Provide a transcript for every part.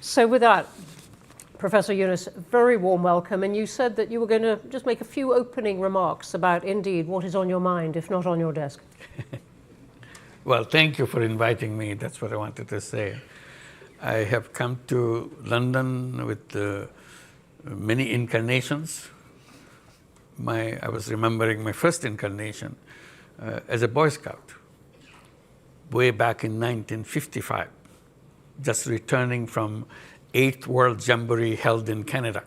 So with that, Professor Yunus, very warm welcome. And you said that you were going to just make a few opening remarks about, indeed, what is on your mind, if not on your desk. Well, thank you for inviting me. That's what I wanted to say. I have come to London with many incarnations. I was remembering my first incarnation as a Boy Scout way back in 1955, just returning from 8th World Jamboree held in Canada.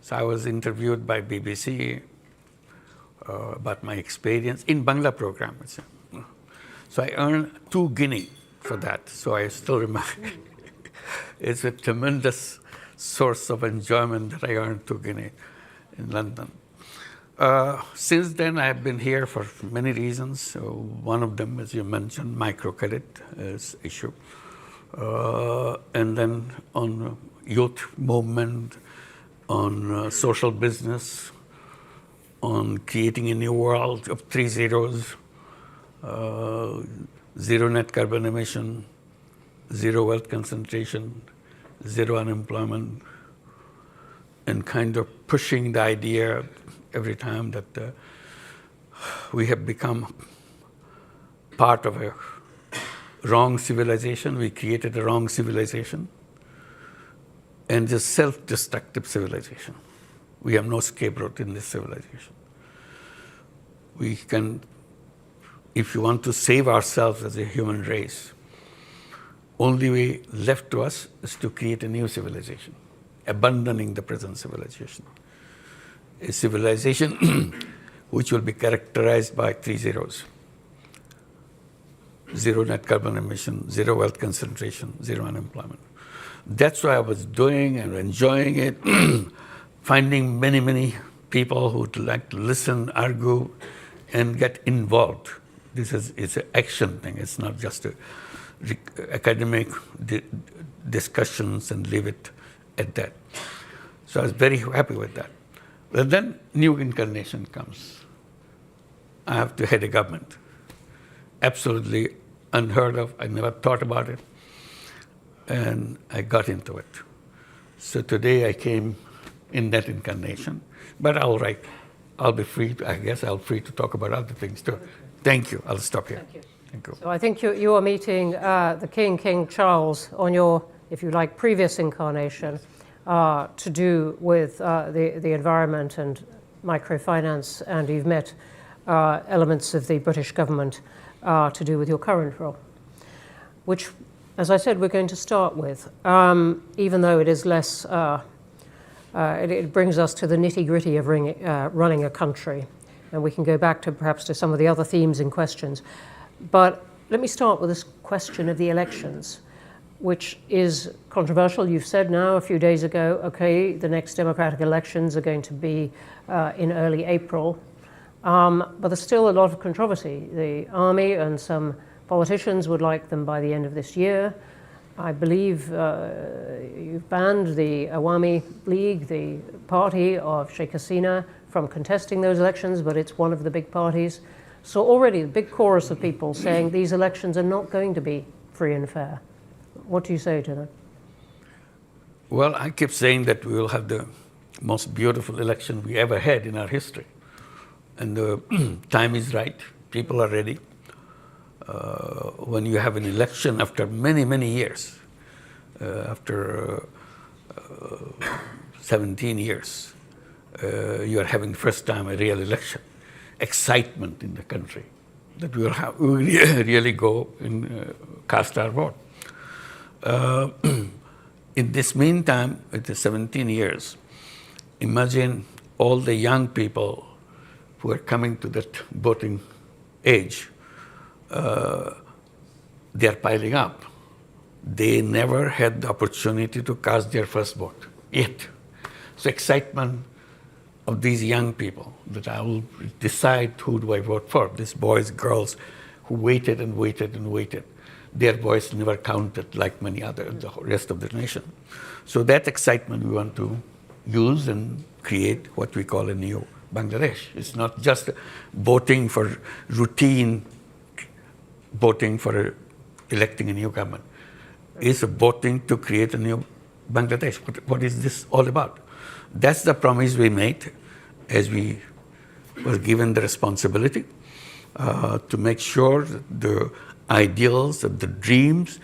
So I was interviewed by BBC about my experience in Bangla program. So I earned 2 guinea for that, so I still remember. It's a tremendous source of enjoyment that I earned 2 guinea in London. Since then, I have been here for many reasons. So one of them, as you mentioned, microcredit is issue. And then on youth movement, on social business, on creating a new world of 3 zeros, zero net carbon emission, zero wealth concentration, zero unemployment, and kind of pushing the idea every time that we have become part of a wrong civilization. We created a wrong civilization and a self-destructive civilization. We have no scapegoat in this civilization. We can, if you want to save ourselves as a human race, only way left to us is to create a new civilization, abandoning the present civilization. A civilization which will be characterized by 3 zeros. Zero net carbon emission, zero wealth concentration, zero unemployment. That's what I was doing and enjoying it, finding many, many people who would like to listen, argue, and get involved. It's an action thing. It's not just academic discussions and leave it at that. So I was very happy with that. But then new incarnation comes. I have to head a government. Absolutely unheard of. I never thought about it. And I got into it. So today I came in that incarnation. But all right, I'll be free, I guess I'll be free to talk about other things too. Thank you. I'll stop here. Thank you. Thank you. So I think you are meeting the King Charles on your, if you like, previous incarnation to do with the environment and microfinance, and you've met elements of the British government to do with your current role, which, as I said, we're going to start with, even though it is less, it brings us to the nitty-gritty of running a country, and we can go back to perhaps to some of the other themes and questions. But let me start with this question of the elections, which is controversial. You've said now a few days ago, okay, the next democratic elections are going to be in early April, but there's still a lot of controversy. The army and some politicians would like them by the end of this year. I believe you've banned the Awami League, the party of Sheikh Hasina, from contesting those elections, but it's one of the big parties. So already a big chorus of people saying these elections are not going to be free and fair. What do you say to that? Well, I keep saying that we will have the most beautiful election we ever had in our history. And the time is right. People are ready. When you have an election after many, many years, after 17 years, you are having first time a real election. Excitement in the country that we will really go and cast our vote. In this meantime, with the 17 years, imagine all the young people who are coming to that voting age. They are piling up. They never had the opportunity to cast their first vote yet. So excitement of these young people that I will decide who do I vote for. These boys, girls who waited and waited and waited. Their voice never counted like many other, the rest of the nation. So that excitement we want to use and create what we call a new Bangladesh. It's not just voting for routine, voting for electing a new government. is voting to create a new Bangladesh. What is this all about? That's the promise we made as we were given the responsibility to make sure that the ideals and the dreams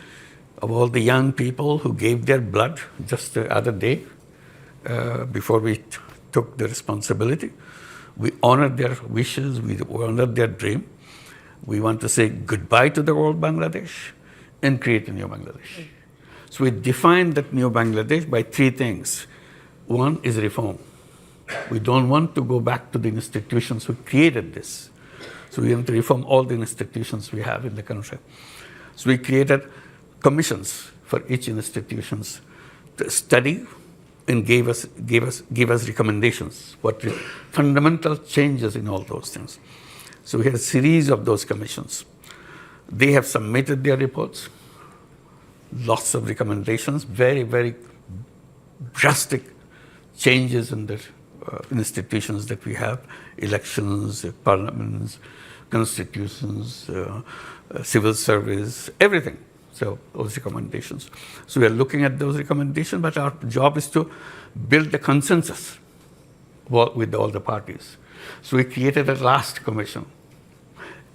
of all the young people who gave their blood just the other day before we took the responsibility, we honored their wishes, we honored their dream. We want to say goodbye to the old Bangladesh and create a new Bangladesh. So we defined that new Bangladesh by three things. One is reform. We don't want to go back to the institutions who created this. So we want to reform all the institutions we have in the country. So we created commissions for each institutions to study and give us recommendations, what fundamental changes in all those things. So we had a series of those commissions. They have submitted their reports, lots of recommendations, very, very drastic changes in the institutions that we have, elections, parliaments, constitutions, civil service, everything. So those recommendations. So we are looking at those recommendations, but our job is to build a consensus with all the parties. So we created a last commission,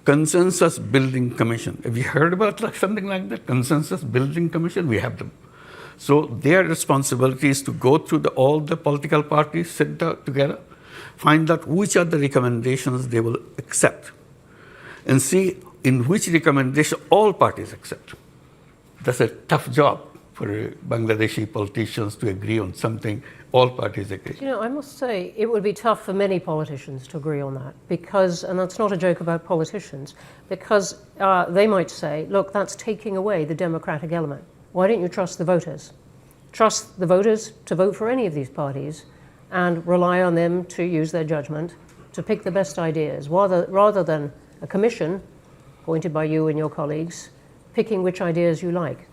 Consensus Building Commission. Have you heard about something like that? Consensus Building Commission? We have them. So their responsibility is to go through all the political parties, sit down together, find out which are the recommendations they will accept, and see in which recommendation all parties accept. That's a tough job for Bangladeshi politicians to agree on something all parties agree. You know, I must say it would be tough for many politicians to agree on that because, and that's not a joke about politicians, because they might say, look, that's taking away the democratic element. Why don't you trust the voters? Trust the voters to vote for any of these parties and rely on them to use their judgment to pick the best ideas, rather than a commission appointed by you and your colleagues picking which ideas you like.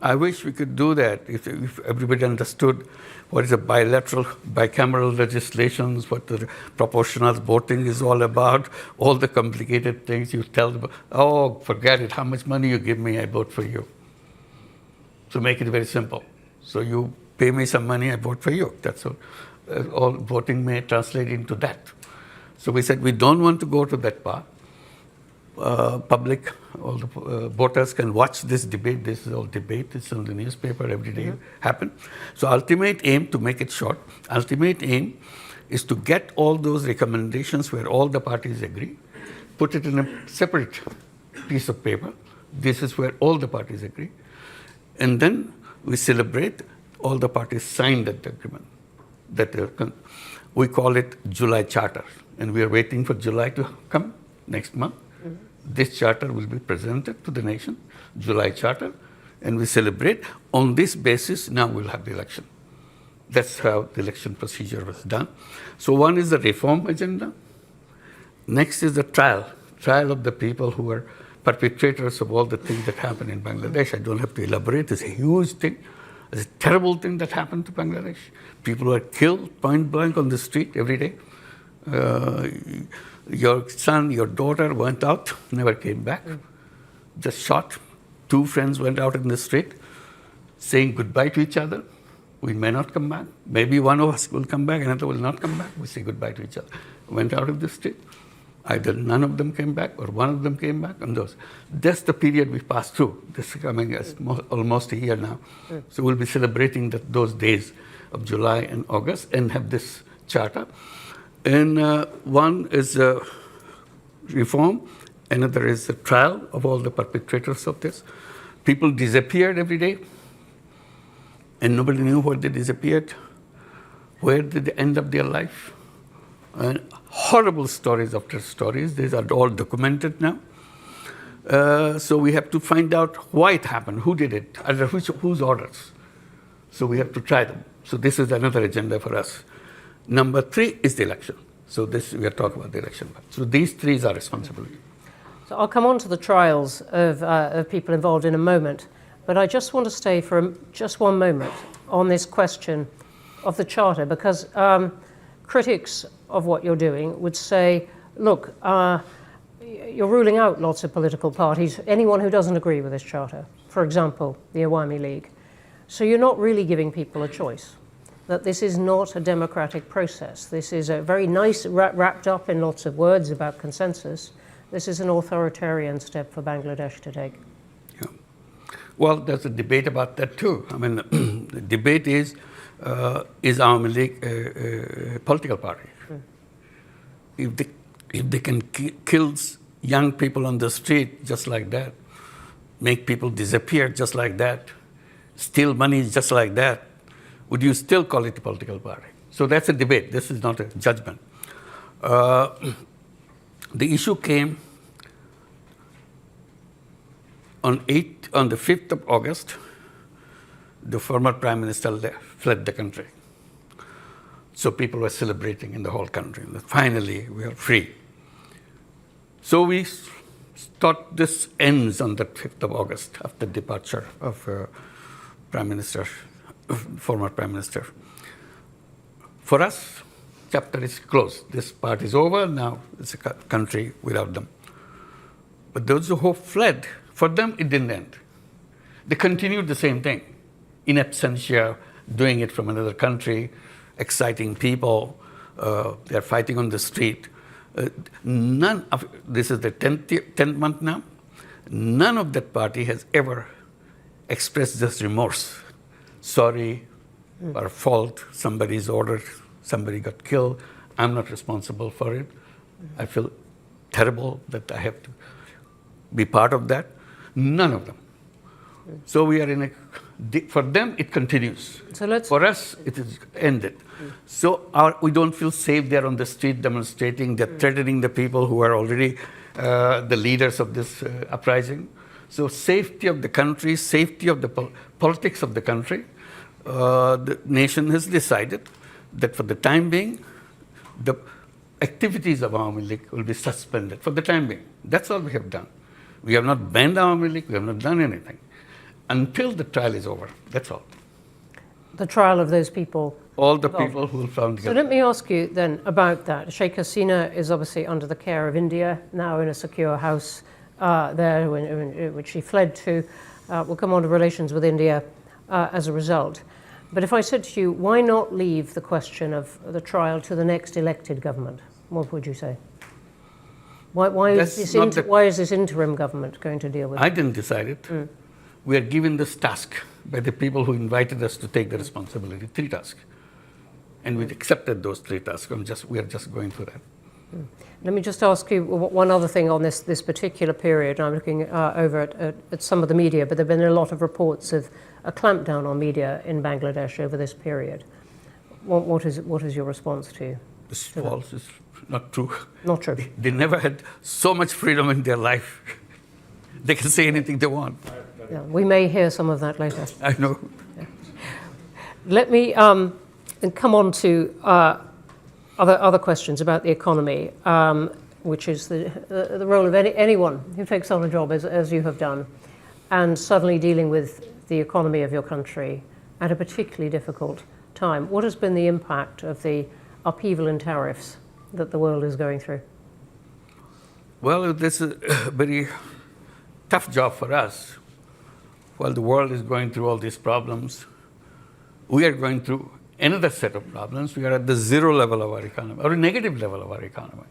I wish we could do that if everybody understood what is a bicameral legislations, what the proportional voting is all about, all the complicated things you tell them, oh, forget it, how much money you give me, I vote for you. So make it very simple. So you pay me some money, I vote for you. That's all voting may translate into that. So we said we don't want to go to that part. Public, all the voters can watch this debate. This is all debate. It's on the newspaper every day. Happen. So ultimate aim, to make it short, ultimate aim is to get all those recommendations where all the parties agree, put it in a separate piece of paper. This is where all the parties agree. And then we celebrate all the parties signed that agreement. We call it July Charter. And we are waiting for July to come next month. This charter will be presented to the nation, July Charter, and we celebrate. On this basis, now we'll have the election. That's how the election procedure was done. So one is the reform agenda. Next is the trial of the people who are perpetrators of all the things that happen in Bangladesh. I don't have to elaborate. It's a huge thing. It's a terrible thing that happened to Bangladesh. People were killed point blank on the street every day. Your son, your daughter went out, never came back, just shot. Two friends went out in the street saying goodbye to each other. We may not come back. Maybe one of us will come back, another will not come back. We say goodbye to each other. Went out of the street. Either none of them came back or one of them came back. And that's the period we passed through. This is coming as almost a year now. So we'll be celebrating those days of July and August and have this charter. And one is reform, another is the trial of all the perpetrators of this. People disappeared every day, and nobody knew where they disappeared, where did they end up their life. And horrible stories after stories. These are all documented now. So we have to find out why it happened, who did it, under whose orders. So we have to try them. So this is another agenda for us. Number 3 is the election. So we are talking about the election. So these 3 is our responsibility. So I'll come on to the trials of people involved in a moment, but I just want to stay for just one moment on this question of the Charter, because critics of what you're doing would say, look, you're ruling out lots of political parties, anyone who doesn't agree with this Charter for example, the Awami League. So you're not really giving people a choice, that this is not a democratic process. This is a very nice, wrapped up in lots of words about consensus. This is an authoritarian step for Bangladesh to take. Yeah. Well, there's a debate about that too. I mean, the debate is Awami League a political party? If they can kill young people on the street just like that, make people disappear just like that, steal money just like that, would you still call it a political party? So that's a debate. This is not a judgment. The issue came on the 5th of August. The former prime minister fled the country. So people were celebrating in the whole country. Finally, we are free. So we thought this ends on the 5th of August after departure of former prime minister. For us, chapter is closed. This part is over. Now it's a country without them. But those who fled, for them it didn't end. They continued the same thing, in absentia, doing it from another country, exciting people. They're fighting on the street. This is the 10th month now. None of that party has ever expressed this remorse. Sorry, our fault, somebody's ordered, somebody got killed. I'm not responsible for it. I feel terrible that I have to be part of that. None of them. So we are for them it continues. So for us, it is ended. So we don't feel safe there on the street demonstrating. They're threatening the people who are already the leaders of this uprising. So safety of the country, safety of the politics of the country, the nation has decided that for the time being, the activities of Awami League will be suspended for the time being. That's all we have done. We have not banned Awami League, we have not done anything. Until the trial is over, that's all. The trial of those people? All the people who found guilty. So let me ask you then about that. Sheikh Hasina is obviously under the care of India, now in a secure house there, which she fled to. We'll come on to relations with India as a result. But if I said to you, why not leave the question of the trial to the next elected government? What would you say? Why is this interim government going to deal with it? I didn't decide it. We are given this task by the people who invited us to take the responsibility, 3 tasks. And we accepted those 3 tasks. We are just going through that. Let me just ask you one other thing on this particular period. I'm looking over at some of the media, but there have been a lot of reports of a clampdown on media in Bangladesh over this period. What is your response to? It's false. It's not true. Not true. They never had so much freedom in their life. They can say anything they want. Yeah, we may hear some of that later. I know. Yeah. Let me come on to other questions about the economy, which is the role of anyone who takes on a job as you have done, and suddenly dealing with the economy of your country at a particularly difficult time. What has been the impact of the upheaval in tariffs that the world is going through? Well, this is a very tough job for us. While the world is going through all these problems, we are going through another set of problems. We are at the zero level of our economy, or a negative level of our economy.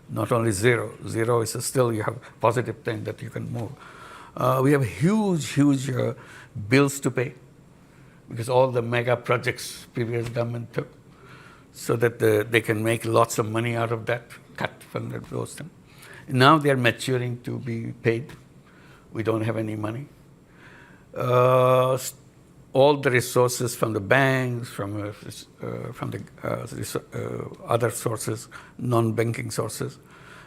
Not only zero. Zero is still, you have positive thing that you can move. We have huge bills to pay because all the mega projects previous government took, so that they can make lots of money out of that, cut from those things. Now they are maturing to be paid. We don't have any money. All the resources from the banks, from the other sources, non-banking sources.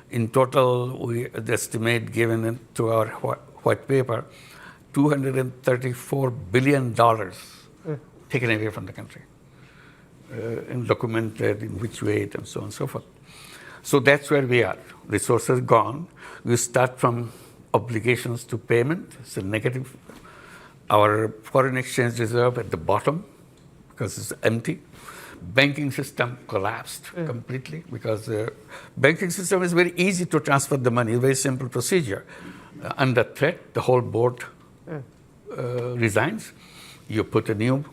In total, the estimate given to our white paper, $234 billion taken away from the country, and documented in which way and so on and so forth. So that's where we are. Resources gone. We start from obligations to payment. It's a negative. Our foreign exchange reserve at the bottom because it's empty. Banking system collapsed completely because the banking system is very easy to transfer the money, very simple procedure. Under threat, the whole board resigns, you put a new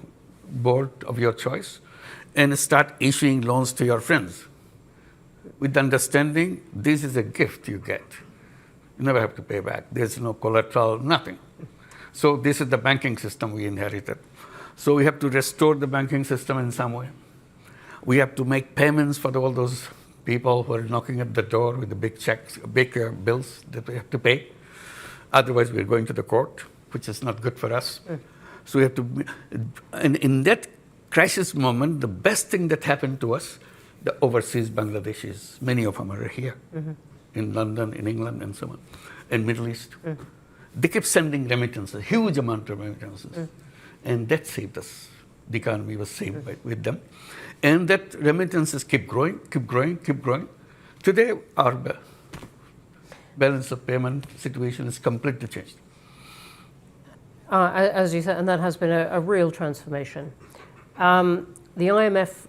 board of your choice and start issuing loans to your friends with the understanding this is a gift you get. You never have to pay back. There's no collateral, nothing. So this is the banking system we inherited. So we have to restore the banking system in some way. We have to make payments for all those people who are knocking at the door with the big checks, big bills that we have to pay. Otherwise, we're going to the court, which is not good for us. So we have to, and in that crisis moment, the best thing that happened to us, the overseas Bangladeshis, many of them are here, in London, in England, and so on, and Middle East. They kept sending remittances, a huge amount of remittances, and that saved us. The economy was saved with them. And that remittances keep growing, keep growing, keep growing. Today, our balance of payment situation is completely changed. As you said, and that has been a real transformation. The IMF,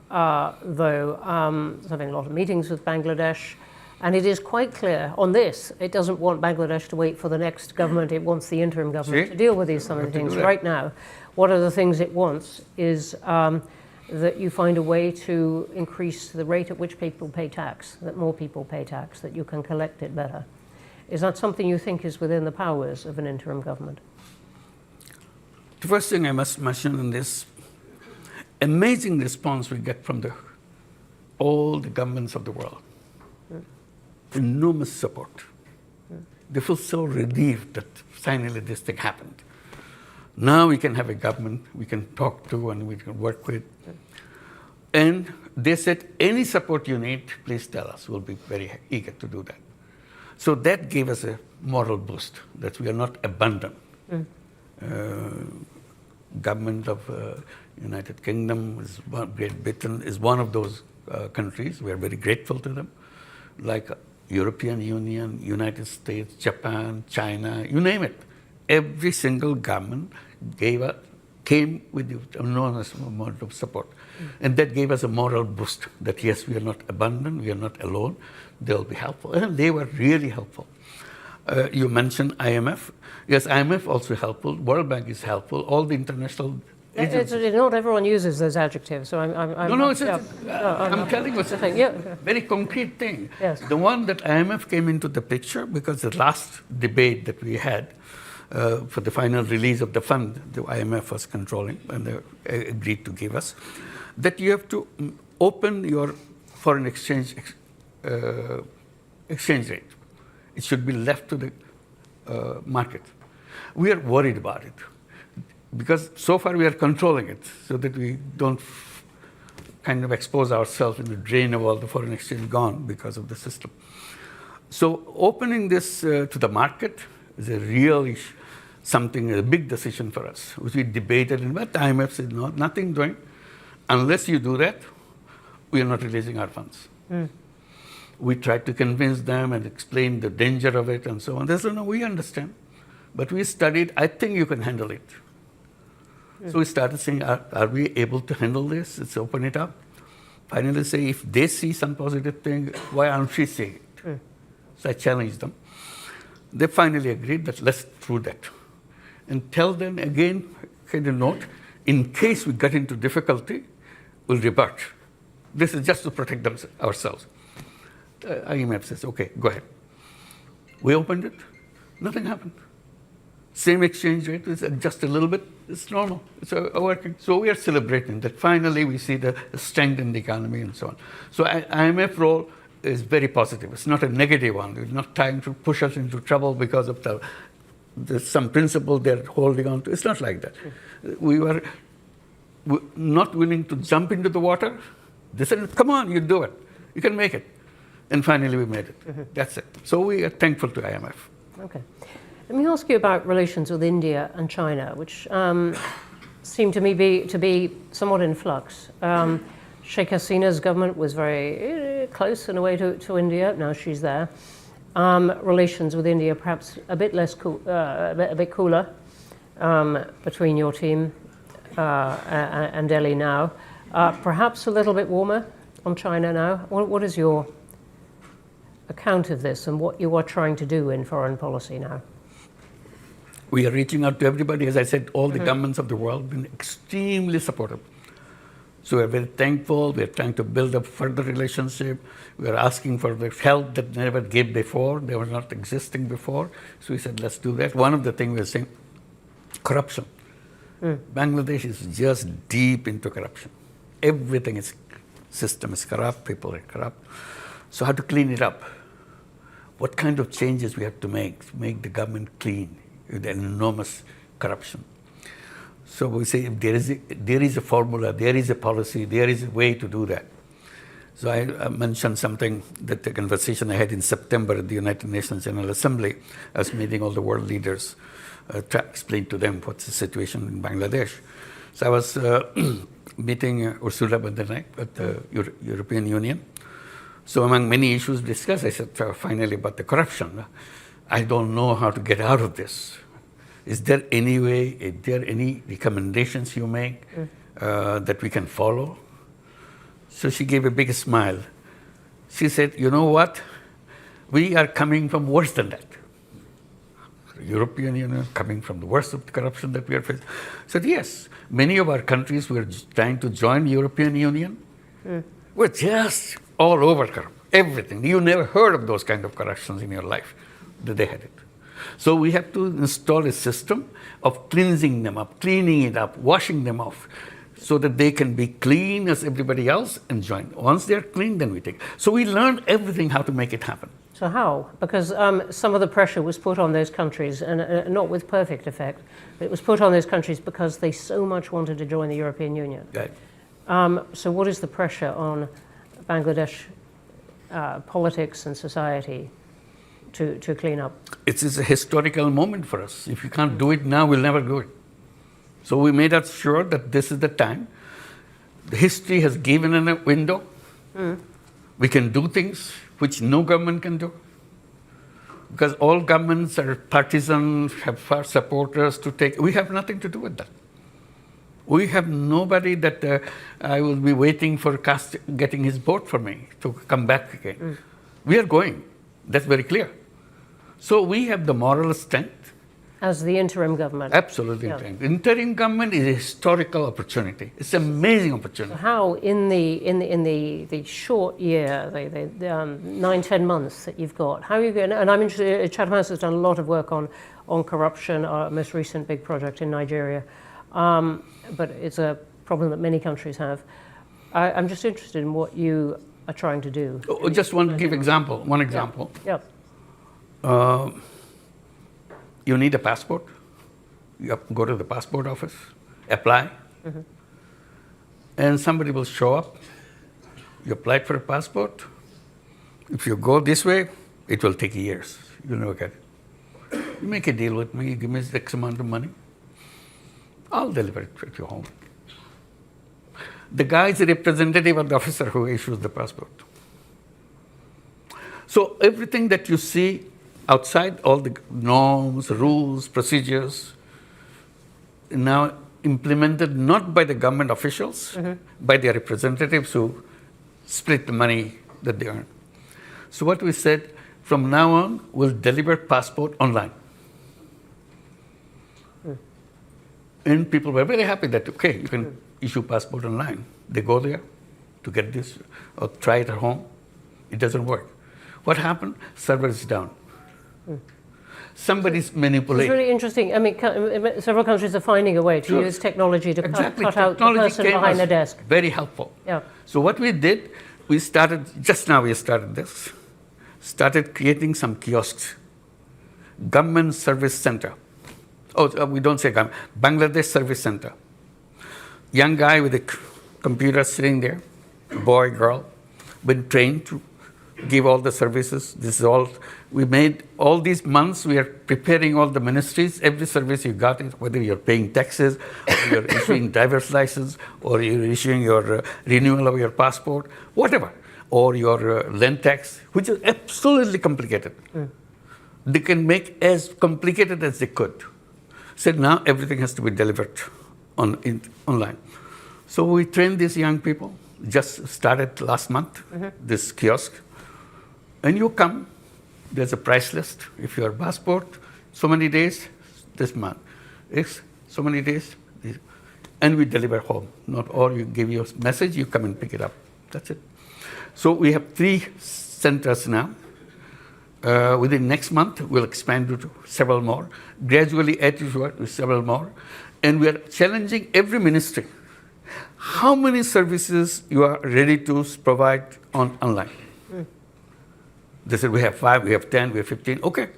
though, is having a lot of meetings with Bangladesh, and it is quite clear on this, it doesn't want Bangladesh to wait for the next government, it wants the interim government to deal with some of the things right now. One of the things it wants is that you find a way to increase the rate at which people pay tax, that more people pay tax, that you can collect it better. Is that something you think is within the powers of an interim government? The first thing I must mention in this, amazing response we get from all the governments of the world. Enormous support. They feel so relieved that finally this thing happened. Now we can have a government we can talk to and we can work with. And they said, any support you need, please tell us. We'll be very eager to do that. So that gave us a moral boost, that we are not abandoned. Government of United Kingdom, Great Britain is one of those countries. We are very grateful to them. Like European Union, United States, Japan, China, you name it. Every single government came with an enormous amount of support. And that gave us a moral boost that yes, we are not abandoned, we are not alone, they'll be helpful. And they were really helpful. You mentioned IMF. Yes, IMF also helpful, World Bank is helpful, all the international agencies. Not everyone uses those adjectives, so I'm telling you, it's a very concrete thing. Yes. The one that IMF came into the picture because the last debate that we had for the final release of the fund, the IMF was controlling and they agreed to give us, that you have to open your foreign exchange rate. It should be left to the market. We are worried about it because so far we are controlling it so that we don't kind of expose ourselves in the drain of all the foreign exchange gone because of the system. So opening this to the market is a real a big decision for us, which we debated, and but the IMF said, no, nothing doing. Unless you do that, we are not releasing our funds. We tried to convince them and explain the danger of it and so on. They said, no, we understand. But we studied, I think you can handle it. So we started saying, are we able to handle this? Let's open it up. Finally say, if they see some positive thing, why aren't we seeing it? So I challenged them. They finally agreed that let's do that. And tell them again, kind of note, in case we get into difficulty, we'll revert. This is just to protect ourselves. IMF says, okay, go ahead. We opened it, nothing happened. Same exchange rate, it's just a little bit, it's normal, it's working. So we are celebrating that finally we see the strength in the economy and so on. So IMF role is very positive. It's not a negative one. It's not trying to push us into trouble because of some principle they're holding on to. It's not like that. We were not willing to jump into the water. They said, come on, you do it. You can make it. And finally we made it. That's it. So we are thankful to IMF. Okay. Let me ask you about relations with India and China, which seem to me to be somewhat in flux. Sheikh Hasina's government was very close in a way to India. Now she's there. Relations with India perhaps a bit less cool, a bit cooler between your team and Delhi now. Perhaps a little bit warmer on China now. What is your account of this and what you are trying to do in foreign policy now? We are reaching out to everybody. As I said, all the governments of the world have been extremely supportive. So we're very thankful. We're trying to build up further relationship. We're asking for the help that never gave before. They were not existing before. So we said, let's do that. One of the things we're saying, corruption. Bangladesh is just deep into corruption. Everything is, system is corrupt, people are corrupt. So how to clean it up? What kind of changes we have to make the government clean with enormous corruption? So we say if there is a formula, there is a policy, there is a way to do that. So I mentioned something, that the conversation I had in September at the United Nations General Assembly. I was meeting all the world leaders to explain to them what's the situation in Bangladesh. So I was meeting Ursula von der Leyen at the European Union. So among many issues discussed, I said finally about the corruption. I don't know how to get out of this. Is there any way, is there any recommendations you make that we can follow? So she gave a big smile. She said, you know what? We are coming from worse than that. The European Union coming from the worst of the corruption that we are facing. I said, yes, many of our countries were trying to join the European Union. We're just all over corrupt, everything. You never heard of those kind of corruptions in your life, that they had it. So we have to install a system of cleansing them up, cleaning it up, washing them off, so that they can be clean as everybody else and join. Once they're clean, then we take. So we learned everything how to make it happen. So how? Because some of the pressure was put on those countries, and not with perfect effect, but it was put on those countries because they so much wanted to join the European Union. Right. So what is the pressure on Bangladesh politics and society to clean up? It is a historical moment for us. If you can't do it now, we'll never do it. So we made us sure that this is the time. The history has given a window. We can do things which no government can do. Because all governments are partisan, have far supporters to take. We have nothing to do with that. We have nobody that I will be waiting for getting his vote for me to come back again. We are going. That's very clear. So we have the moral strength. As the interim government? Absolutely. Yeah. Interim government is a historical opportunity. It's an amazing opportunity. How in the short year, the 9-10 months that you've got, how are you going? And I'm interested. Chatham House has done a lot of work on corruption. Our most recent big project in Nigeria, but it's a problem that many countries have. I'm just interested in what you are trying to do. Just want to give one example. Yeah. You need a passport. You have to go to the passport office, apply, and somebody will show up. You applied for a passport. If you go this way, it will take years. You'll never get it. You make a deal with me, give me X amount of money. I'll deliver it at your home. The guy is a representative of the officer who issues the passport. So everything that you see outside, all the norms, rules, procedures, now implemented not by the government officials, by their representatives who split the money that they earn. So what we said, from now on, we'll deliver passport online. And people were very happy that, okay, you can issue passport online. They go there to get this or try it at home. It doesn't work. What happened? Server is down. Somebody's manipulating. It's really interesting. I mean, several countries are finding a way to use technology to cut out the person behind the desk. Very helpful. Yeah. So what we did, we started this, started creating some kiosks. Government Service Center. We don't say government. Bangladesh Service Center. Young guy with a computer sitting there, boy, girl, been trained to give all the services. This is all we made. All these months we are preparing all the ministries. Every service you got, whether you're paying taxes, or you're issuing driver's license, or you're issuing your renewal of your passport, whatever, or your land tax, which is absolutely complicated. They can make as complicated as they could. So now everything has to be delivered online. So we trained these young people. Just started last month, this kiosk. And you come, there's a price list. If your passport, so many days, this month. It's so many days. And we deliver home. Not all, you give your message, you come and pick it up. That's it. So we have 3 centers now. Within next month, we'll expand to several more. Gradually add to several more. And we are challenging every ministry. How many services you are ready to provide online? They said, we have 5, we have 10, we have 15. Okay,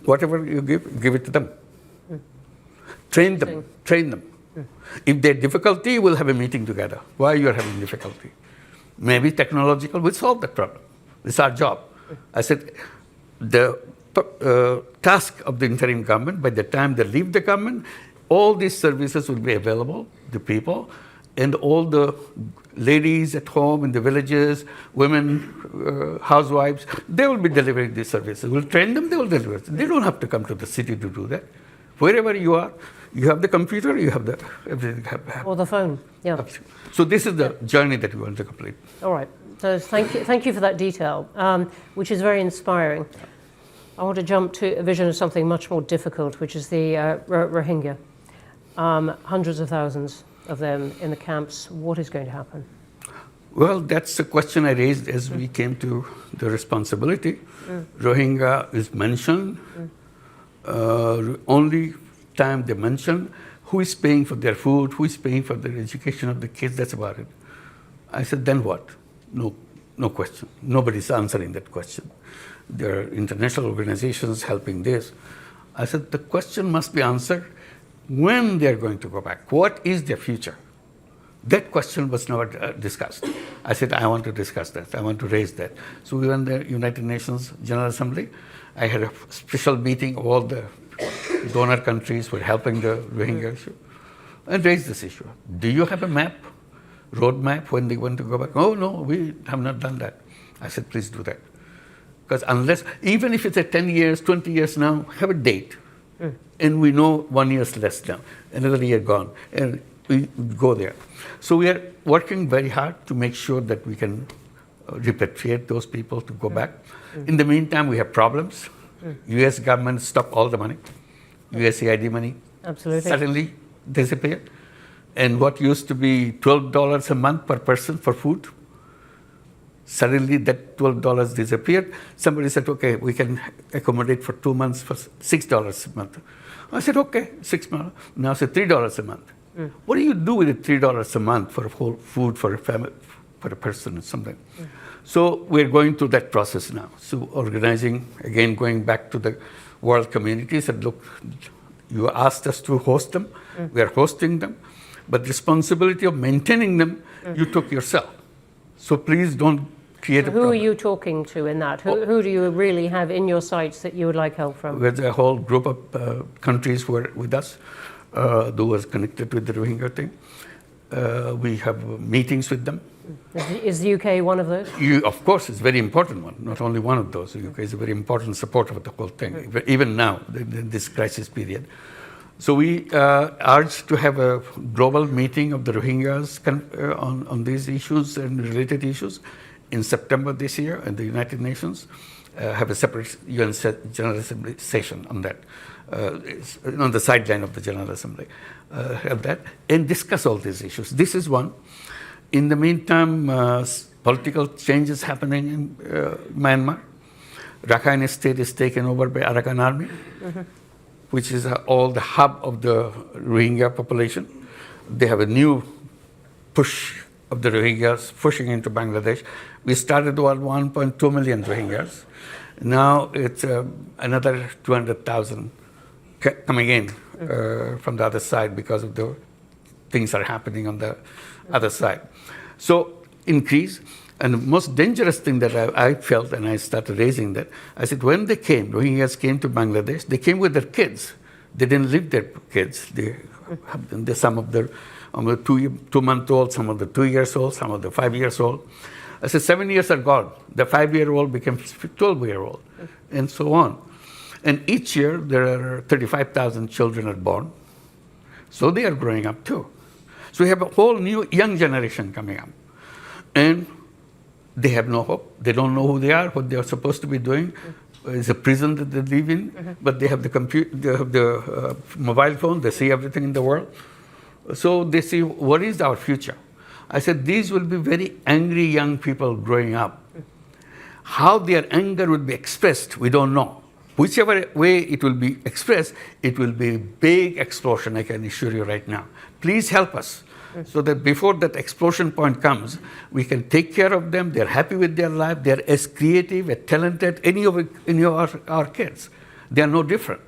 whatever you give it to them. Train them. If they have difficulty, we'll have a meeting together. Why you are having difficulty? Maybe technological will solve that problem. It's our job. I said, the task of the interim government, by the time they leave the government, all these services will be available to people, and all the ladies at home in the villages, women, housewives, they will be delivering these services. We'll train them, they will deliver it. They don't have to come to the city to do that. Wherever you are, you have the computer, you have the everything. Or the phone, yeah. So this is the journey that we want to complete. All right. So thank you for that detail, which is very inspiring. I want to jump to a vision of something much more difficult, which is the Rohingya. Hundreds of thousands of them in the camps. What is going to happen? Well, that's the question I raised as we came to the responsibility. Rohingya is mentioned. Only time they mention who is paying for their food, who is paying for their education of the kids, that's about it. I said, then what? No question. Nobody's answering that question. There are international organizations helping this. I said, the question must be answered when they're going to go back. What is their future? That question was never discussed. I said, I want to discuss that. I want to raise that. So we went to the United Nations General Assembly. I had a special meeting. All the donor countries were helping the Rohingya issue and raised this issue. Do you have a map, road map, when they want to go back? Oh, no, we have not done that. I said, please do that. Because unless, even if it's 10 years, 20 years now, have a date. And we know 1 year less now, another year gone, and we go there. So we are working very hard to make sure that we can repatriate those people to go back. In the meantime, we have problems. U.S. government stopped all the money. USAID money suddenly disappeared. And what used to be $12 a month per person for food, suddenly that $12 disappeared. Somebody said, okay, we can accommodate for 2 months for $6 a month. I said, okay, $6 months. Now it's $3 a month. What do you do with the $3 a month for whole food for a family, for a person or something? So we're going through that process now. So organizing, again, going back to the world community, said, look, you asked us to host them. We are hosting them. But the responsibility of maintaining them, you took yourself. So please don't create a problem. Who are you talking to in that? Who do you really have in your sights that you would like help from? There's a whole group of countries who are with us, who was connected with the Rohingya thing. We have meetings with them. Is the UK one of those? Of course, it's a very important one. Not only one of those. The UK is a very important supporter of the whole thing, even now, in this crisis period. So we urge to have a global meeting of the Rohingyas on these issues and related issues in September this year in the United Nations. Have a separate UN General Assembly session on that, on the sideline of the General Assembly. Have that and discuss all these issues. This is one. In the meantime, political changes happening in Myanmar. Rakhine State is taken over by Arakan Army, which is all the hub of the Rohingya population. They have a new push of the Rohingyas pushing into Bangladesh. We started with 1.2 million Rohingyas. Now it's another 200,000 coming in from the other side because of the things that are happening on the other side. So increase. And the most dangerous thing that I felt, and I started raising that, I said, when they came, Rohingyas came to Bangladesh, they came with their kids. They didn't leave their kids. Some of the 2-month-old, some of the 2 years old, some of the 5 years old. I said, 7 years are gone. The 5-year-old became 12-year-old, and so on. And each year, there are 35,000 children are born. So they are growing up too. So we have a whole new young generation coming up. And they have no hope. They don't know who they are, what they are supposed to be doing. It's a prison that they live in, but they have the they have the mobile phone. They see everything in the world. So they see, what is our future? I said, these will be very angry young people growing up. How their anger will be expressed, we don't know. Whichever way it will be expressed, it will be a big explosion, I can assure you right now. Please help us so that before that explosion point comes, we can take care of them. They're happy with their life. They're as creative, as talented, any of our kids. They are no different.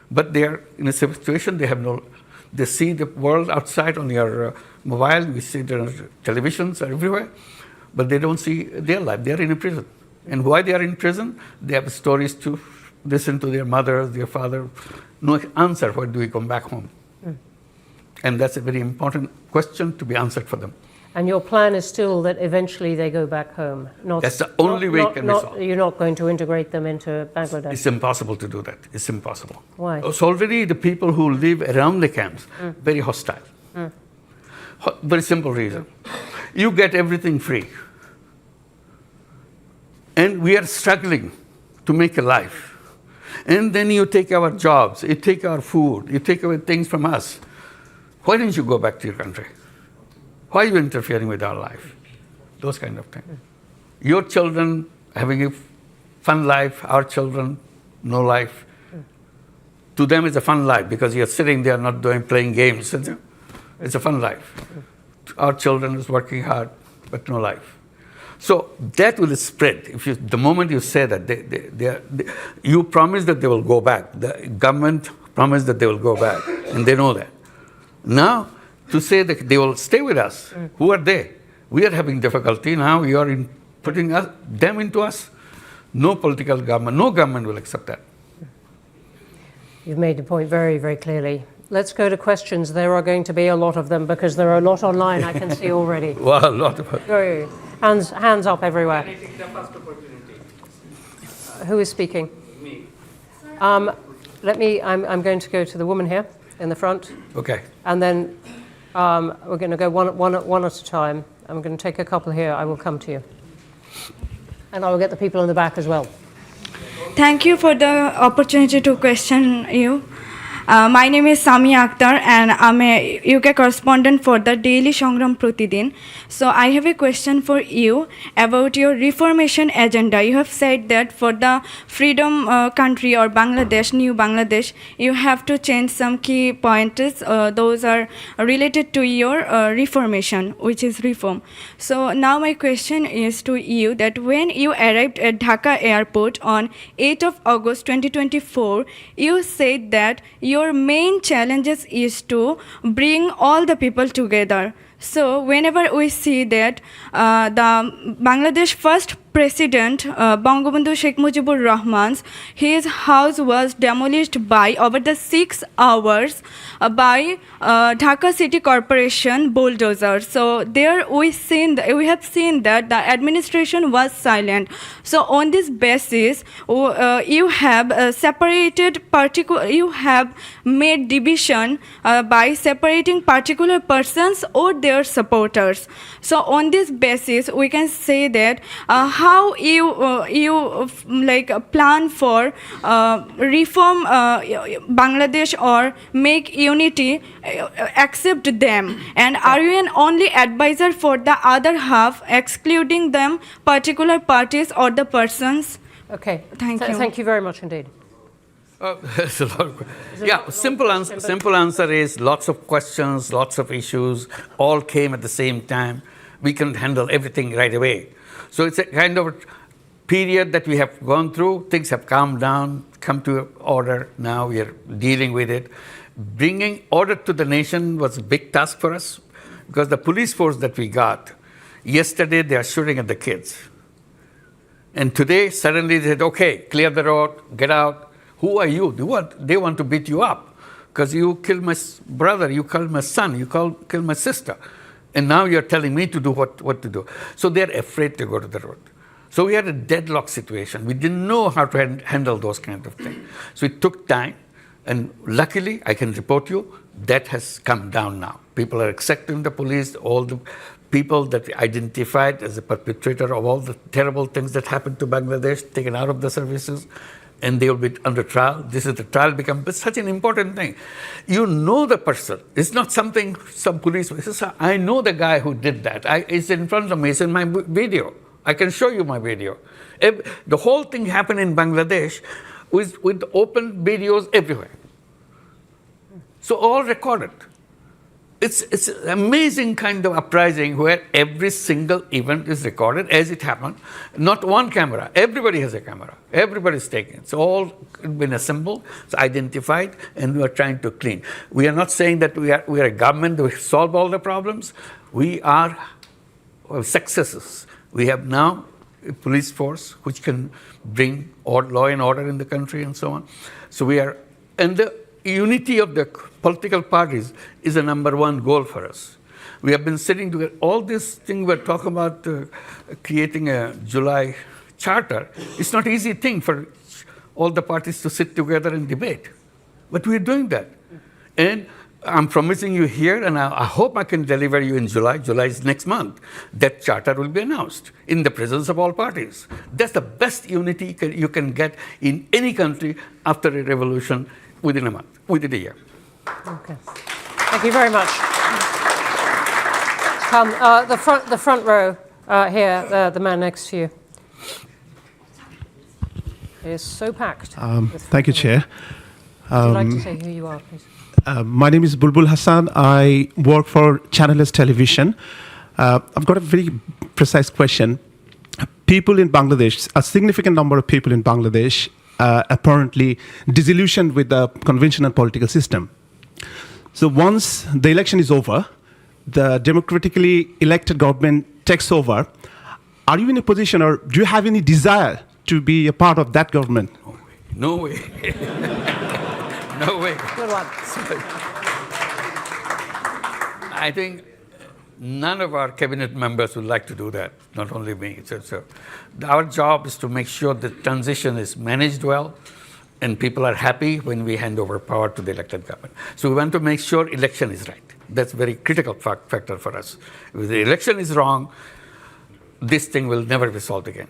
But they are in a situation, they see the world outside on your mobile, we see the televisions are everywhere, but they don't see their life. They are in a prison. And why they are in prison? They have stories to listen to their mother, their father. No answer, when do we come back home? And that's a very important question to be answered for them. And your plan is still that eventually they go back home? That's the only way it can be solved. You're not going to integrate them into Bangladesh? It's impossible to do that. It's impossible. Why? It's already the people who live around the camps, very hostile. Very simple reason. You get everything free. And we are struggling to make a life. And then you take our jobs, you take our food, you take away things from us. Why don't you go back to your country? Why are you interfering with our life? Those kind of things. Your children having a fun life, our children, no life. To them it's a fun life because you're sitting there not playing games. It's a fun life. Our children is working hard, but no life. So that will spread. The moment you say that, you promise that they will go back. The government promised that they will go back, and they know that. Now, to say that they will stay with us, who are they? We are having difficulty. Now you are putting them into us. No political government, no government will accept that. You've made the point very, very clearly. Let's go to questions. There are going to be a lot of them because there are a lot online, I can see already. Well, a lot of it. Go. Hands up everywhere. Can I take the first opportunity? Who is speaking? Me. I'm going to go to the woman here in the front. Okay. And then we're going to go one at a time. I'm going to take a couple here. I will come to you. And I will get the people in the back as well. Thank you for the opportunity to question you. My name is Sami Akhtar and I'm a UK correspondent for the Daily Sangram Pratidin. So I have a question for you about your reformation agenda. You have said that for the freedom country or Bangladesh, new Bangladesh, you have to change some key pointers. Those are related to your reformation, which is reform. So now my question is to you that when you arrived at Dhaka airport on 8th of August 2024, you said that your main challenges is to bring all the people together. So whenever we see that the Bangladesh first President Bangabandhu Sheikh Mujibur Rahman's, his house was demolished by over the 6 hours by Dhaka City Corporation bulldozer. So there we have seen that the administration was silent. So on this basis, you have you have made division by separating particular persons or their supporters. So on this basis, we can say that how you plan for reform Bangladesh or make unity, accept them, and are you an only advisor for the other half, excluding them particular parties or the persons? Okay. Thank you. Thank you very much indeed. That's a lot of questions. Yeah, simple answer is lots of questions, lots of issues, all came at the same time. We couldn't handle everything right away. So it's a kind of period that we have gone through. Things have calmed down, come to order. Now we are dealing with it. Bringing order to the nation was a big task for us because the police force that we got, yesterday they are shooting at the kids. And today, suddenly they said, okay, clear the road, get out. Who are you? They want to beat you up because you killed my brother, you killed my son, you killed my sister. And now you're telling me to do what to do. So they're afraid to go to the road. So we had a deadlock situation. We didn't know how to handle those kind of things. So it took time. And luckily, I can report you, that has come down now. People are accepting the police, all the people that we identified as the perpetrator of all the terrible things that happened to Bangladesh, taken out of the services. and they will be under trial. This is the trial becomes such an important thing. You know the person. It's not something some police. I know the guy who did that. It's in front of me. It's in my video. I can show you my video. The whole thing happened in Bangladesh with open videos everywhere. So all recorded. It's an amazing kind of uprising where every single event is recorded as it happened. Not one camera. Everybody has a camera. Everybody's taking it. It's all been assembled, it's identified, and we are trying to clean. We are not saying that we are a government that will solve all the problems. We are successes. We have now a police force which can bring law and order in the country and so on. So we are, and the unity of the political parties is a number one goal for us. We have been sitting together. All this thing we're talking about creating a July charter, it's not an easy thing for all the parties to sit together and debate. But we're doing that. And I'm promising you here, and I hope I can deliver you in July. July is next month. That charter will be announced in the presence of all parties. That's the best unity you can get in any country after a revolution within a month, within a year. Okay. Thank you very much. The front row here, the man next to you. It is so packed. Thank you, Chair. Would you like to say who you are, please? My name is Bulbul Hassan. I work for Channel Television. I've got a very precise question. People in Bangladesh, a significant number of people in Bangladesh, apparently disillusioned with the conventional political system. So once the election is over, the democratically elected government takes over. Are you in a position, or do you have any desire to be a part of that government? No way. No way. Good one. I think none of our cabinet members would like to do that, not only me. So our job is to make sure the transition is managed well and people are happy when we hand over power to the elected government. So we want to make sure election is right. That's a very critical factor for us. If the election is wrong, this thing will never be solved again.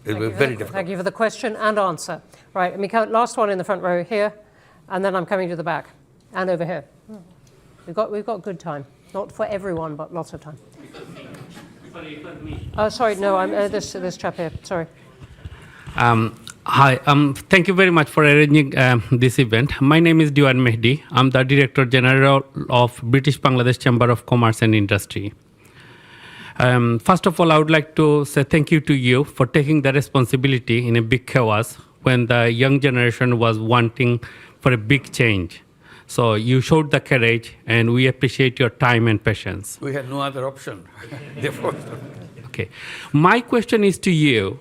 It will be very difficult. Thank you for the question and answer. Right, let me count. Last one in the front row here, and then I'm coming to the back and over here. We've got good time. Not for everyone, but lots of time. Sorry, it was me. Oh, sorry, no, I'm this chap here. Sorry. Hi, thank you very much for arranging this event. My name is Diwan Mehdi. I'm the Director General of British Bangladesh Chamber of Commerce and Industry. First of all, I would like to say thank you to you for taking the responsibility in a big chaos when the young generation was wanting for a big change. So you showed the courage, and we appreciate your time and patience. We had no other option. Therefore, Okay. My question is to you.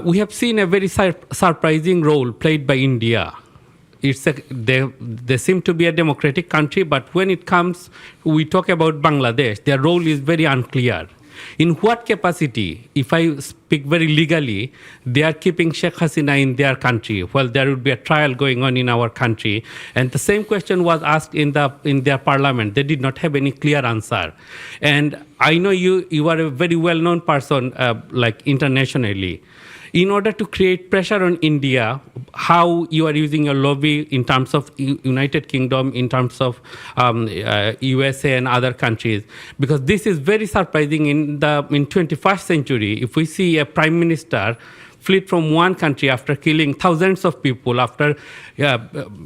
We have seen a very surprising role played by India. They seem to be a democratic country, but when it comes, we talk about Bangladesh, their role is very unclear. In what capacity, if I speak very legally, they are keeping Sheikh Hasina in their country? Well, there would be a trial going on in our country. And the same question was asked in their parliament. They did not have any clear answer. And I know you are a very well-known person, like internationally. In order to create pressure on India, how you are using your lobby in terms of United Kingdom, in terms of USA and other countries, because this is very surprising in 21st century. If we see a prime minister fled from one country after killing thousands of people, after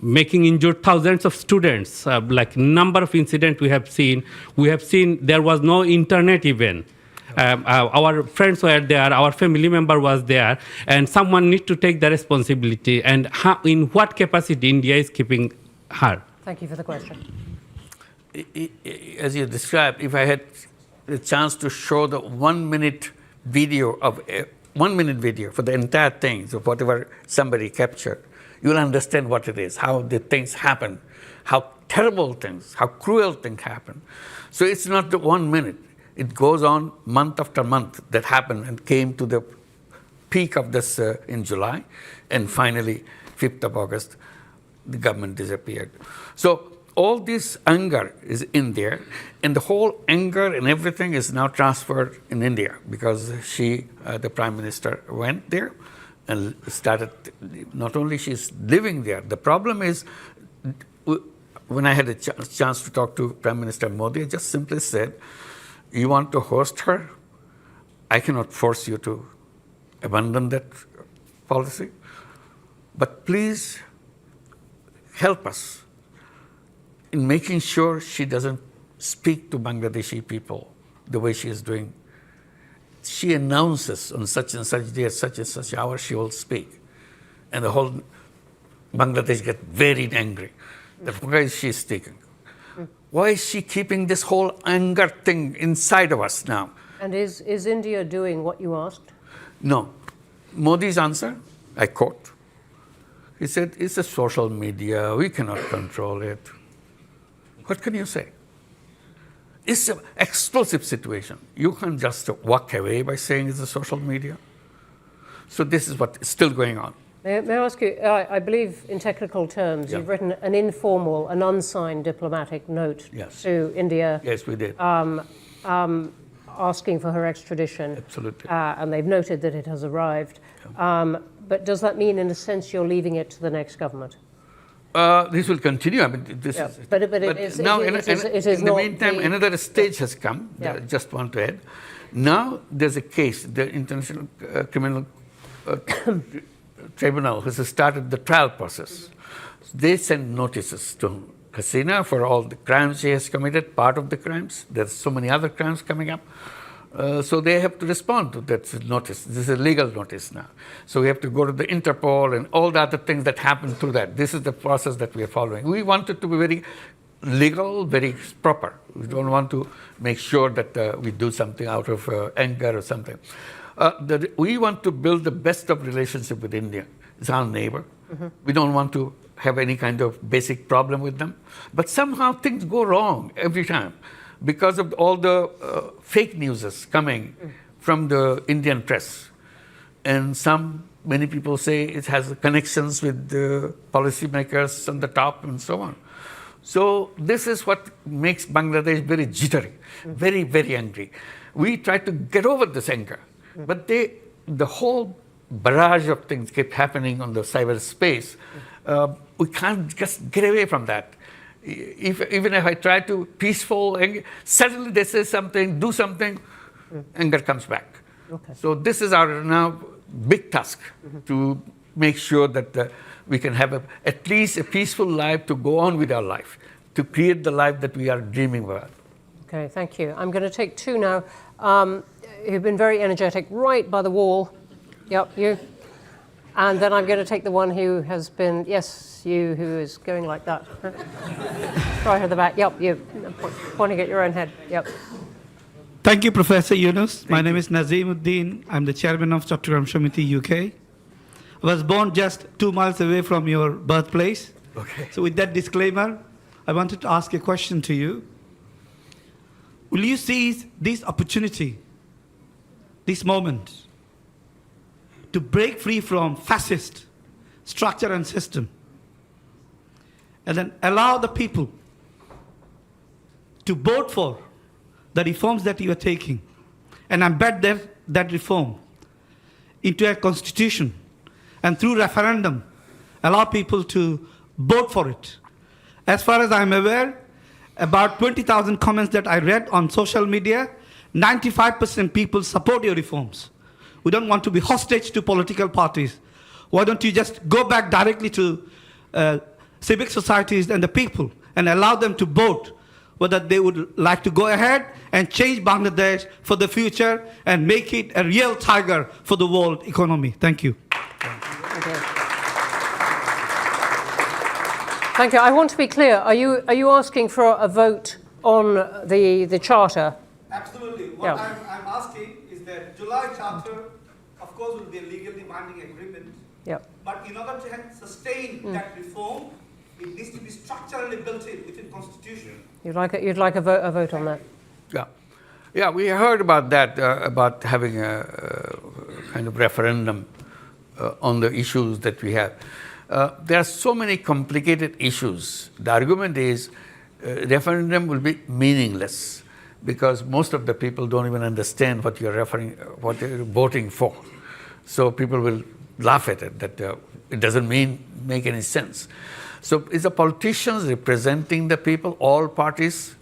making injured thousands of students, like number of incidents we have seen there was no internet even. Our friends were there, our family member was there, and someone needs to take the responsibility. And in what capacity India is keeping her? Thank you for the question. as you described, if I had the chance to show the 1 minute video for the entire thing, so whatever somebody captured, you'll understand what it is, how the things happen, how terrible things, how cruel things happen. So it's not the 1 minute. It goes on month after month that happened and came to the peak of this in July, and finally, 5th of August, the government disappeared. So all this anger is in there, and the whole anger and everything is now transferred in India because she, the Prime Minister, went there and started, not only she's living there, the problem is, when I had a chance to talk to Prime Minister Modi, I just simply said, you want to host her? I cannot force you to abandon that policy, but please help us in making sure she doesn't speak to Bangladeshi people the way she is doing. She announces on such and such day, at such and such hour, she will speak. And the whole Bangladesh get very angry. That why is she speaking? Why is she keeping this whole anger thing inside of us now? And is India doing what you asked? No. Modi's answer, I quote, he said, it's a social media, we cannot control it. What can you say? It's an explosive situation. You can't just walk away by saying it's a social media. So this is what is still going on. May I ask you, I believe in technical terms, Yeah. you've written an informal, an unsigned diplomatic note Yes. to India Yes, we did. asking for her extradition. Absolutely. And they've noted that it has arrived. But does that mean, in a sense, you're leaving it to the next government? This will continue. I mean, this Yeah, is. but it is- now, it is in the not meantime, the- another stage has come. Yeah. That I just want to add. Now there's a case. The International Criminal Tribunal has started the trial process. They send notices to Hasina for all the crimes she has committed. Part of the crimes. There's so many other crimes coming up. So they have to respond to that notice. This is a legal notice now. So we have to go to the Interpol and all the other things that happen through that. This is the process that we are following. We want it to be very legal, very proper. We don't want to make sure that we do something out of anger or something. We want to build the best of relationship with India. It's our neighbor. We don't want to have any kind of basic problem with them. But somehow things go wrong every time, because of all the fake news coming from the Indian press. And many people say it has connections with the policymakers on the top and so on. So this is what makes Bangladesh very jittery, very, very angry. We try to get over this anger, but the whole barrage of things keep happening on the cyberspace. We can't just get away from that. Even if I try to peaceful, suddenly they say something, do something, anger comes back. Okay. So this is our now big task to make sure that we can have at least a peaceful life to go on with our life, to create the life that we are dreaming about. Okay, thank you. I'm going to take two now who've been very energetic right by the wall. Yep, you. And then I'm going to take the one who has been, yes, you, who is going like that. Right at the back. Yep, you. Pointing at your own head. Yep. Thank you, Professor Yunus. My name is Nazimuddin. I'm the chairman of Chattogram Samiti, UK. I was born just 2 miles away from your birthplace. Okay. So with that disclaimer, I wanted to ask a question to you. Will you seize this opportunity, this moment, to break free from fascist structure and system, and then allow the people to vote for the reforms that you are taking and embed that reform into a constitution, and through referendum allow people to vote for it? As far as I'm aware, about 20,000 comments that I read on social media, 95% people support your reforms. We don't want to be hostage to political parties. Why don't you just go back directly to civic societies and the people and allow them to vote whether they would like to go ahead and change Bangladesh for the future and make it a real tiger for the world economy. Thank you. Thank you. I want to be clear. Are you asking for a vote on the charter? Absolutely. What Yeah. I'm asking is that July Charter, of course, will be a legally binding agreement. Yep. But in order to sustain that reform, it needs to be structurally built in within Constitution. You'd like a vote on that? Yeah, we heard about that, about having a kind of referendum on the issues that we have. There are so many complicated issues. The argument is referendum will be meaningless because most of the people don't even understand what you're voting for. So people will laugh at it, that it doesn't make any sense. So it's the politicians representing the people, all parties.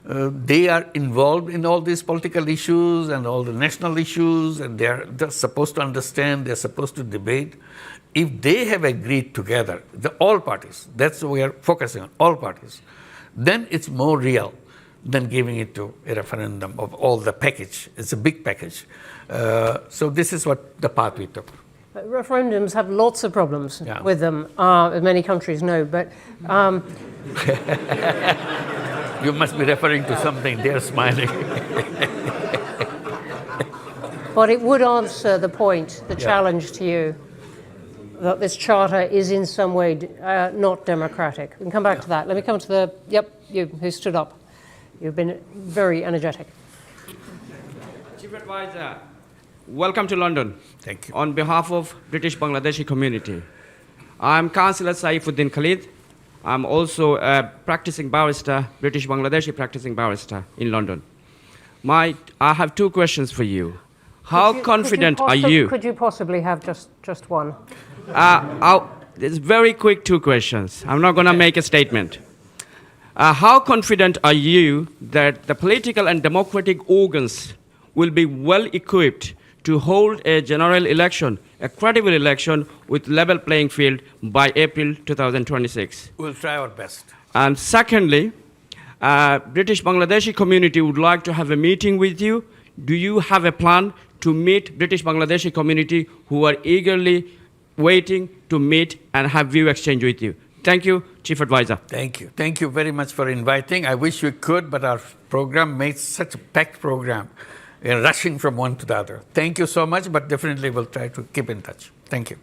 They are involved in all these political issues and all the national issues, and they're supposed to understand, they're supposed to debate. If they have agreed together, all parties, that's what we are focusing on, all parties, then it's more real than giving it to a referendum of all the package. It's a big package. So this is what the path we took. But referendums have lots of problems Yeah. with them, as many countries know. But You must be referring to something, they're smiling. But it would answer the point, the Yeah. challenge to you, that this charter is in some way not democratic. We can come back to that. Let me come to you who stood up. You've been very energetic. Chief Advisor, welcome to London. Thank you. On behalf of British Bangladeshi community, I'm Councillor Saifuddin Khalid. I'm also a practicing barrister, British Bangladeshi practicing barrister in London. I have two questions for you. How confident are you? Could you possibly have just one? It's very quick two questions. I'm not going to make a statement. How confident are you that the political and democratic organs will be well equipped to hold a general election, a credible election with level playing field by April 2026? We'll try our best. And secondly, British Bangladeshi community would like to have a meeting with you. Do you have a plan to meet British Bangladeshi community who are eagerly waiting to meet and have view exchange with you? Thank you, Chief Advisor. Thank you. Thank you very much for inviting. I wish we could, but our program made such a packed program. We're rushing from one to the other. Thank you so much, but definitely we'll try to keep in touch. Thank you.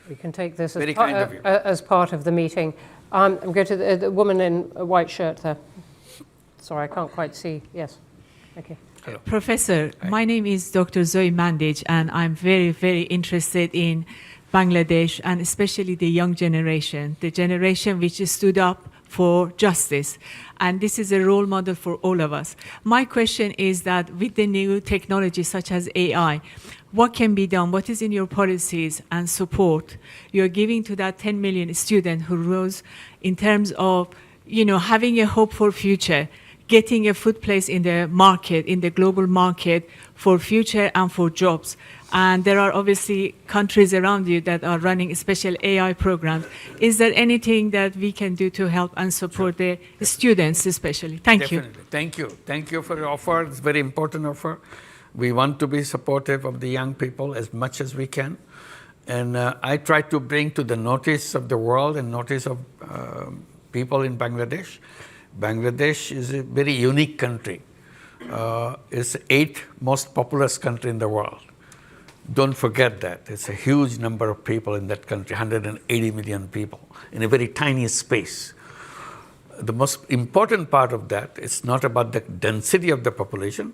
We can take this Very kind of you. as part of the meeting. I'm going to the woman in a white shirt there. Sorry, I can't quite see. Yes. Thank you. Hello. Professor, my name is Dr. Zoe Mandage, and I'm very, very interested in Bangladesh and especially the young generation, the generation which stood up for justice. And this is a role model for all of us. My question is that with the new technology such as AI, what can be done? What is in your policies and support you're giving to that 10 million student who rose in terms of, having a hope for future, getting a foot place in the market, in the global market for future and for jobs? And there are obviously countries around you that are running special AI programs. Is there anything that we can do to help and support the students especially? Thank you. Definitely. Thank you. Thank you for your offer. It's a very important offer. We want to be supportive of the young people as much as we can. And I try to bring to the notice of the world and notice of people in Bangladesh. Bangladesh is a very unique country. It's the 8th most populous country in the world. Don't forget that. It's a huge number of people in that country, 180 million people, in a very tiny space. The most important part of that is not about the density of the population,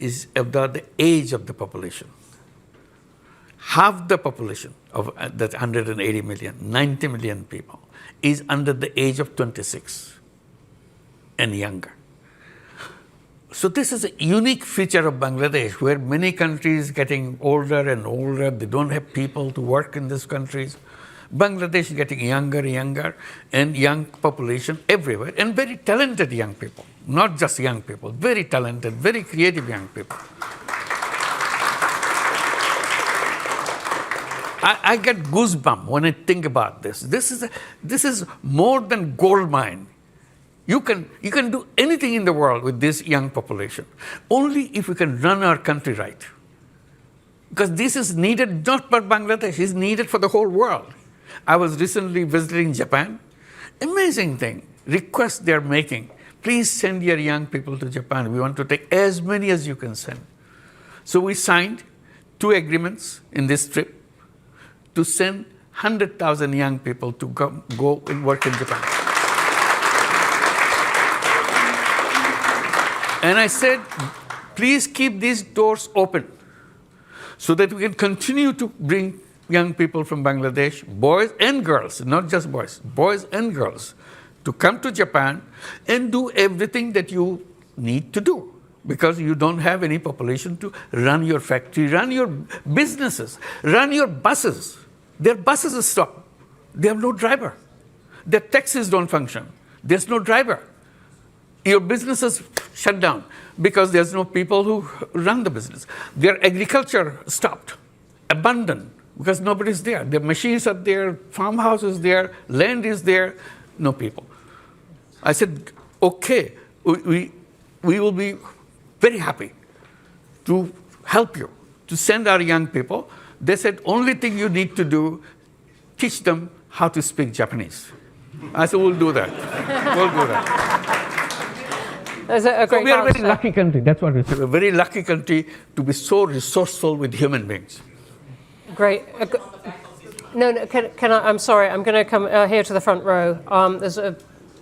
is about the age of the population. Half the population of that 180 million, 90 million people, is under the age of 26 and younger. So this is a unique feature of Bangladesh, where many countries getting older and older, they don't have people to work in these countries. Bangladesh is getting younger and younger, and young population everywhere, and very talented young people, not just young people, very talented, very creative young people. I get goosebumps when I think about this. This is more than gold mine. You can do anything in the world with this young population, only if we can run our country right. Because this is needed not for Bangladesh, it's needed for the whole world. I was recently visiting Japan. Amazing thing, request they're making. Please send your young people to Japan. We want to take as many as you can send. So we signed 2 agreements in this trip to send 100,000 young people to go and work in Japan. And I said, please keep these doors open so that we can continue to bring young people from Bangladesh, boys and girls, not just boys and girls, to come to Japan and do everything that you need to do, because you don't have any population to run your factory, run your businesses, run your buses. Their buses are stopped. They have no driver. Their taxis don't function. There's no driver. Your businesses shut down because there's no people who run the business. Their agriculture stopped, abandoned, because nobody's there. Their machines are there, farmhouse is there, land is there, no people. I said, okay, we will be very happy to help you, to send our young people. They said, only thing you need to do, teach them how to speak Japanese. I said, we'll do that. We'll do that. That's a great We are a very answer. lucky country. That's what it is. A very lucky country to be so resourceful with human beings. Great. No, can I? I'm sorry. I'm going to come here to the front row. There's a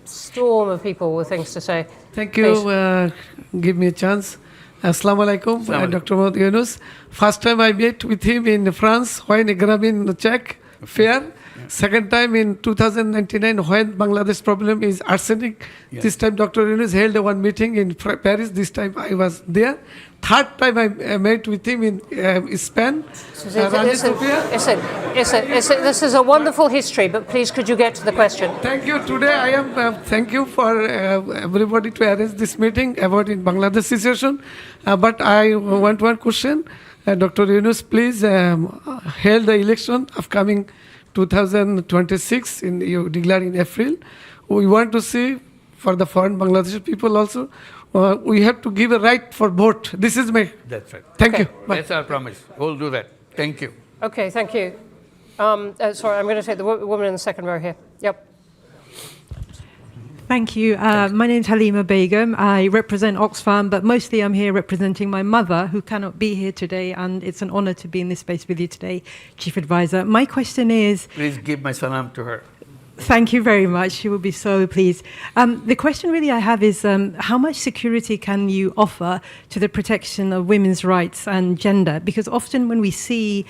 storm of people with things to say. Thank you. Give me a chance. Assalamu alaikum, Dr. Mohammad Yunus. First time I met with him in France when Grameen Czech fair. Second time in 2099 when Bangladesh problem is arsenic. Yes. This time Dr. Yunus held one meeting in Paris. This time I was there. Third time I met with him in Spain. This is a wonderful history, but please could you get to the question? Thank you. Today I am, thank you for everybody to arrange this meeting about in Bangladesh situation. But I want one question. Dr. Yunus, please held the election upcoming 2026 you declare in April. We want to see for the foreign Bangladeshi people also, we have to give a right for vote. This is my... That's right. Thank you. Okay. Bye. That's our promise. We'll do that. Thank you. Okay, thank you. Sorry, I'm going to take the woman in the second row here. Yep. Thank you. My name's Halima Begum. I represent Oxfam, but mostly I'm here representing my mother, who cannot be here today, and it's an honor to be in this space with you today, Chief Advisor. My question is... Please give my salam to her. Thank you very much. She will be so pleased. The question really I have is how much security can you offer to the protection of women's rights and gender? Because often when we see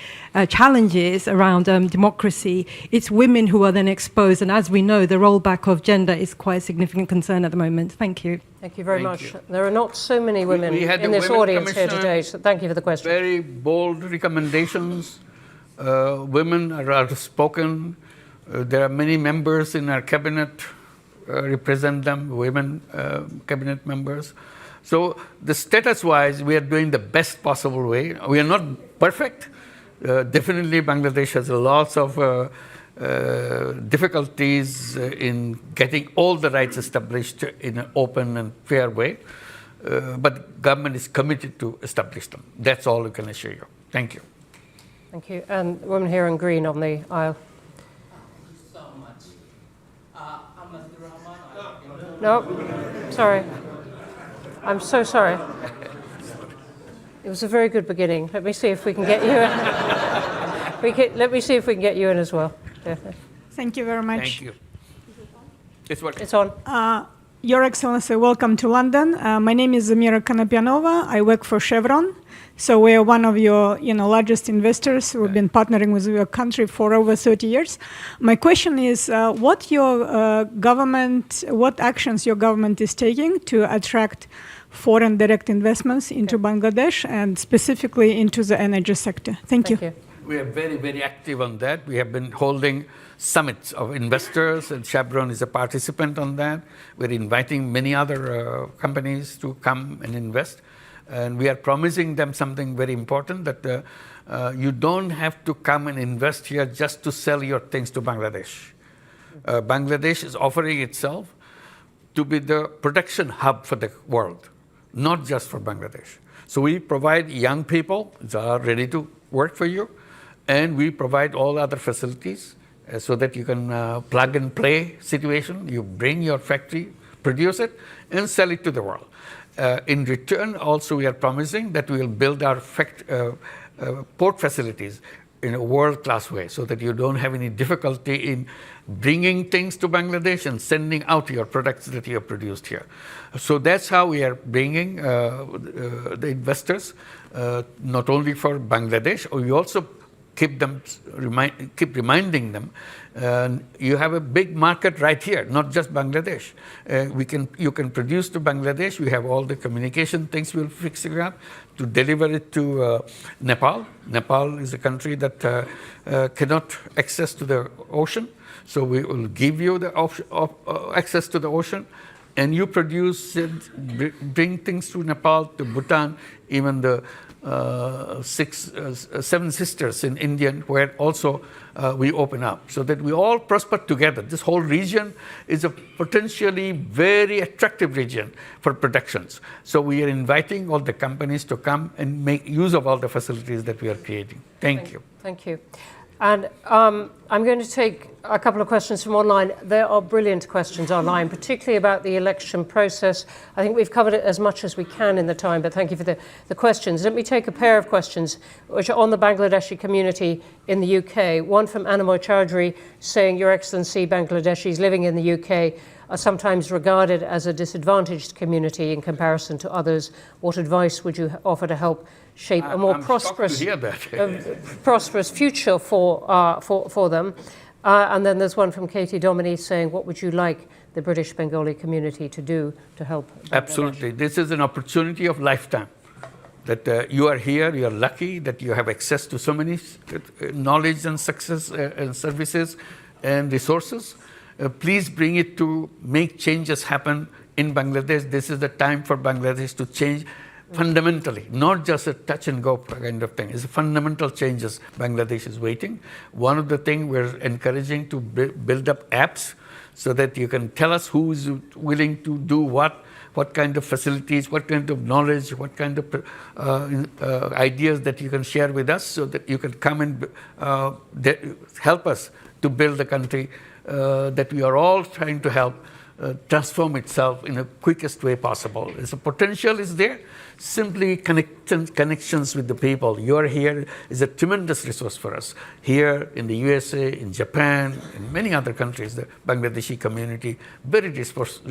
challenges around democracy, it's women who are then exposed. And as we know, the rollback of gender is quite a significant concern at the moment. Thank you. Thank you very Thank much. you. There are not so many women We had in the this Women audience here Commission, today, so thank you for the question. Very bold recommendations. Women are outspoken. There are many members in our cabinet represent them, women cabinet members. So the status-wise, we are doing the best possible way. We are not perfect. Definitely Bangladesh has lots of difficulties in getting all the rights established in an open and fair way. But government is committed to establish them. That's all we can assure you. Thank you. Thank you. And the woman here in green on the aisle. No, sorry. I'm so sorry. It was a very good beginning. Let me see if we can get you in. Let me see if we can get you in as well. Yeah. Thank you very much. Thank you. It's on. Your Excellency, welcome to London. My name is Zamira Kanapyanova. I work for Chevron. So we are one of your largest investors. We've been partnering with your country for over 30 years. My question is, what actions your government is taking to attract foreign direct investments into Bangladesh and specifically into the energy sector? Thank you. We are very, very active on that. We have been holding summits of investors, and Chevron is a participant on that. We're inviting many other companies to come and invest. And we are promising them something very important, that you don't have to come and invest here just to sell your things to Bangladesh. Bangladesh is offering itself to be the production hub for the world, not just for Bangladesh. So we provide young people that are ready to work for you, and we provide all other facilities so that you can plug and play situation. You bring your factory, produce it, and sell it to the world. In return, also, we are promising that we will build our port facilities in a world-class way so that you don't have any difficulty in bringing things to Bangladesh and sending out your products that you have produced here. So that's how we are bringing the investors, not only for Bangladesh, we also keep reminding them. You have a big market right here, not just Bangladesh. You can produce to Bangladesh. We have all the communication things we'll fix it up to deliver it to Nepal. Nepal is a country that cannot access to the ocean. So we will give you the access to the ocean, and you produce it, bring things to Nepal, to Bhutan, even the seven sisters in India, where also we open up, so that we all prosper together. This whole region is a potentially very attractive region for productions. So we are inviting all the companies to come and make use of all the facilities that we are creating. Thank you. Thank you. And I'm going to take a couple of questions from online. There are brilliant questions online, particularly about the election process. I think we've covered it as much as we can in the time, but thank you for the questions. Let me take a pair of questions which are on the Bangladeshi community in the UK. One from Animoy Chowdhury saying, Your Excellency, Bangladeshis living in the UK are sometimes regarded as a disadvantaged community in comparison to others. What advice would you offer to help shape a more prosperous future for them? And then there's one from Katie Dominy saying, what would you like the British Bengali community to do to help Bangladesh? Absolutely. This is an opportunity of lifetime. That you are here, you are lucky that you have access to so many knowledge and success and services and resources. Please bring it to make changes happen in Bangladesh. This is the time for Bangladesh to change fundamentally, not just a touch and go kind of thing. It's fundamental changes Bangladesh is waiting. One of the things we're encouraging to build up apps so that you can tell us who is willing to do what kind of facilities, what kind of knowledge, what kind of ideas that you can share with us so that you can come and help us to build the country that we are all trying to help transform itself in the quickest way possible. The potential is there. Simply connections with the people. You are here is a tremendous resource for us. Here in the USA, in Japan, in many other countries, the Bangladeshi community, very resourceful.